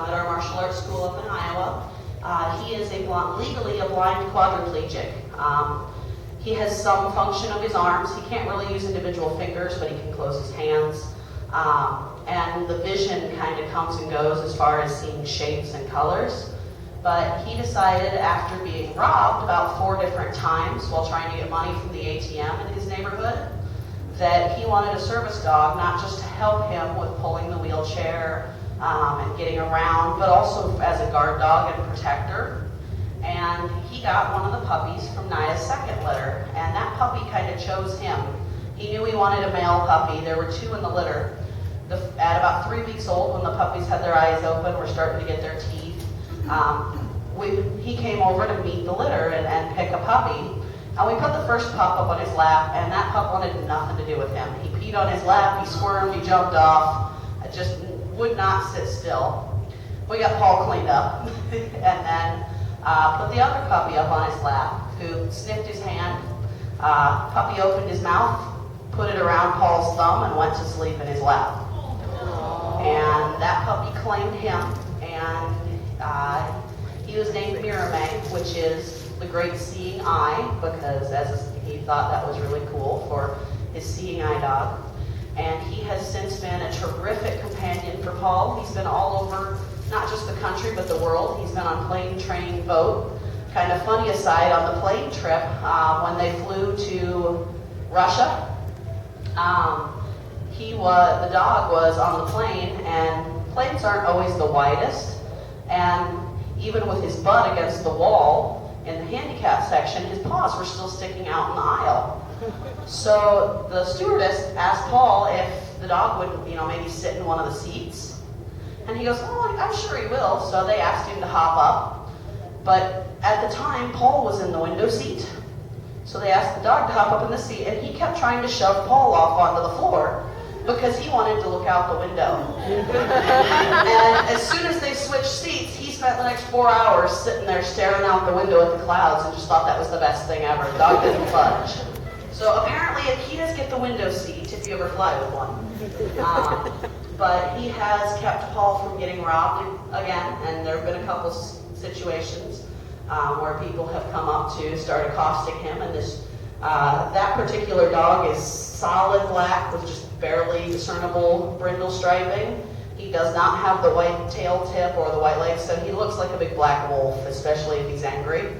at our martial arts school up in Iowa. He is legally a blind quadriplegic. He has some function of his arms. He can't really use individual fingers, but he can close his hands. And the vision kind of comes and goes as far as seeing shapes and colors. But he decided, after being robbed about 4 different times while trying to get money from the ATM in his neighborhood, that he wanted a service dog, not just to help him with pulling the wheelchair and getting around, but also as a guard dog and protector. And he got one of the puppies from Naya's second litter, and that puppy kind of chose him. He knew he wanted a male puppy. There were 2 in the litter. At about 3 weeks old, when the puppies had their eyes open, were starting to get their teeth, he came over to meet the litter and pick a puppy. And we put the first pup up on his lap, and that pup wanted nothing to do with him. He peed on his lap, he squirmed, he jumped off, just would not sit still. We got Paul cleaned up, and then put the other puppy up on his lap, who sniffed his hand. Puppy opened his mouth, put it around Paul's thumb, and went to sleep in his lap. And that puppy claimed him, and he was named Mirame, which is the great seeing eye, because he thought that was really cool for his seeing eye dog. And he has since been a terrific companion for Paul. He's been all over, not just the country, but the world. He's been on plane, train, boat. Kind of funny aside, on the plane trip, when they flew to Russia, the dog was on the plane, and planes aren't always the widest, and even with his butt against the wall in the handicap section, his paws were still sticking out in the aisle. So the stewardess asked Paul if the dog would, maybe sit in one of the seats, and he goes, "Oh, I'm sure he will." So they asked him to hop up, but at the time, Paul was in the window seat. So they asked the dog to hop up in the seat, and he kept trying to shove Paul off onto the floor because he wanted to look out the window. And as soon as they switched seats, he spent the next 4 hours sitting there staring out the window at the clouds and just thought that was the best thing ever. The dog didn't budge. So apparently Akitas get the window seat if you ever fly with one. But he has kept Paul from getting robbed again, and there have been a couple situations where people have come up to start accosting him, and that particular dog is solid black with just barely discernible brindle striping. He does not have the white tail tip or the white legs, so he looks like a big black wolf, especially if he's angry.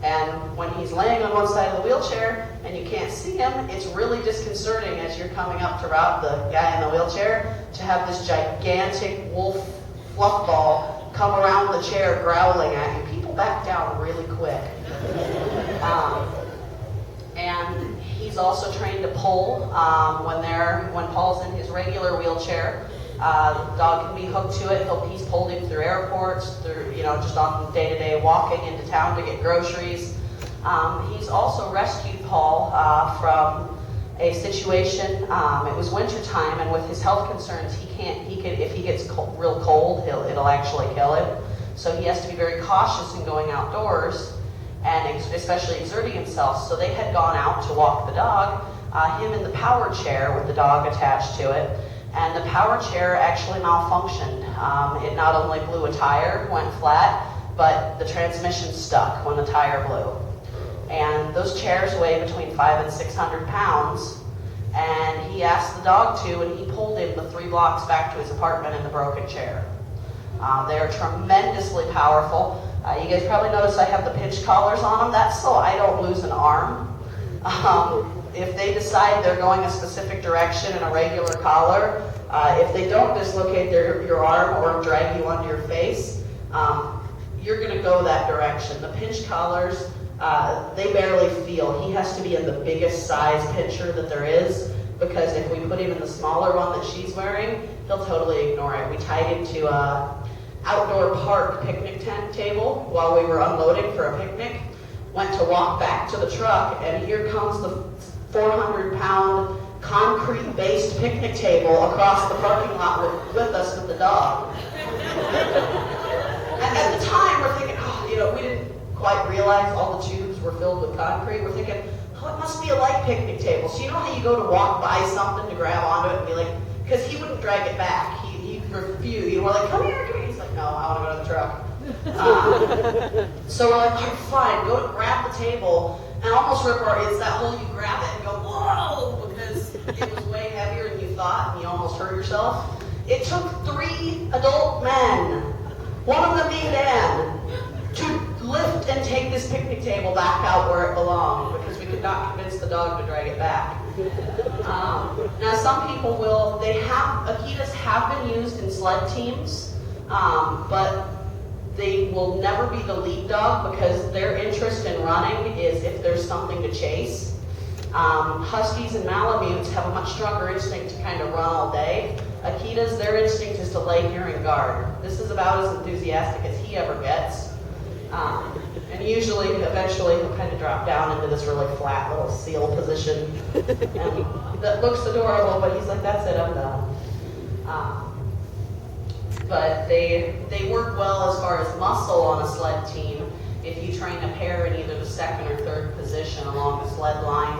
And when he's laying on one side of the wheelchair and you can't see him, it's really disconcerting as you're coming up to rob the guy in the wheelchair to have this gigantic wolf fluff ball come around the chair growling at you. People back down really quick. And he's also trained to pull when Paul's in his regular wheelchair. The dog can be hooked to it. He's pulled him through airports, just on day-to-day walking into town to get groceries. He's also rescued Paul from a situation. It was wintertime, and with his health concerns, if he gets real cold, it'll actually kill him. So he has to be very cautious in going outdoors, and especially exerting himself. So they had gone out to walk the dog, him in the power chair with the dog attached to it, and the power chair actually malfunctioned. It not only blew a tire, went flat, but the transmission stuck when the tire blew. And those chairs weigh between 500 and 600 pounds, and he asked the dog to, and he pulled him the 3 blocks back to his apartment in the broken chair. They're tremendously powerful. You guys probably noticed I have the pinch collars on them. That's so I don't lose an arm. If they decide they're going a specific direction in a regular collar, if they don't dislocate your arm or drag you onto your face, you're going to go that direction. The pinch collars, they barely feel. He has to be in the biggest size pincher that there is, because if we put him in the smaller one that she's wearing, he'll totally ignore it. We tied him to a outdoor park picnic tent table while we were unloading for a picnic. Went to walk back to the truck, and here comes the 400-pound concrete-based picnic table across the parking lot with us with the dog. And at the time, we're thinking, we didn't quite realize all the tubes were filled with concrete. We're thinking, it must be a light picnic table. So you know how you go to walk by something to grab onto it and be like, because he wouldn't drag it back. He refuse. You know, we're like, come here, come here. He's like, no, I want to go to the truck. So we're like, all right, fine, go to grab the table and almost rip our, it's that whole you grab it and go, whoa, because it was way heavier than you thought and you almost hurt yourself. It took 3 adult men, one of them being Dan, to lift and take this picnic table back out where it belonged because we could not convince the dog to drag it back. Now some people will, Akitas have been used in sled teams, but they will never be the lead dog because their interest in running is if there's something to chase. Huskies and Malamutes have a much stronger instinct to kind of run all day. Akitas, their instinct is to lay here and guard. This is about as enthusiastic as he ever gets. And usually, eventually, he'll kind of drop down into this really flat little seal position. And that looks adorable, but he's like, that's it, I'm done. But they work well as far as muscle on a sled team if you train a pair in either the second or third position along the sled line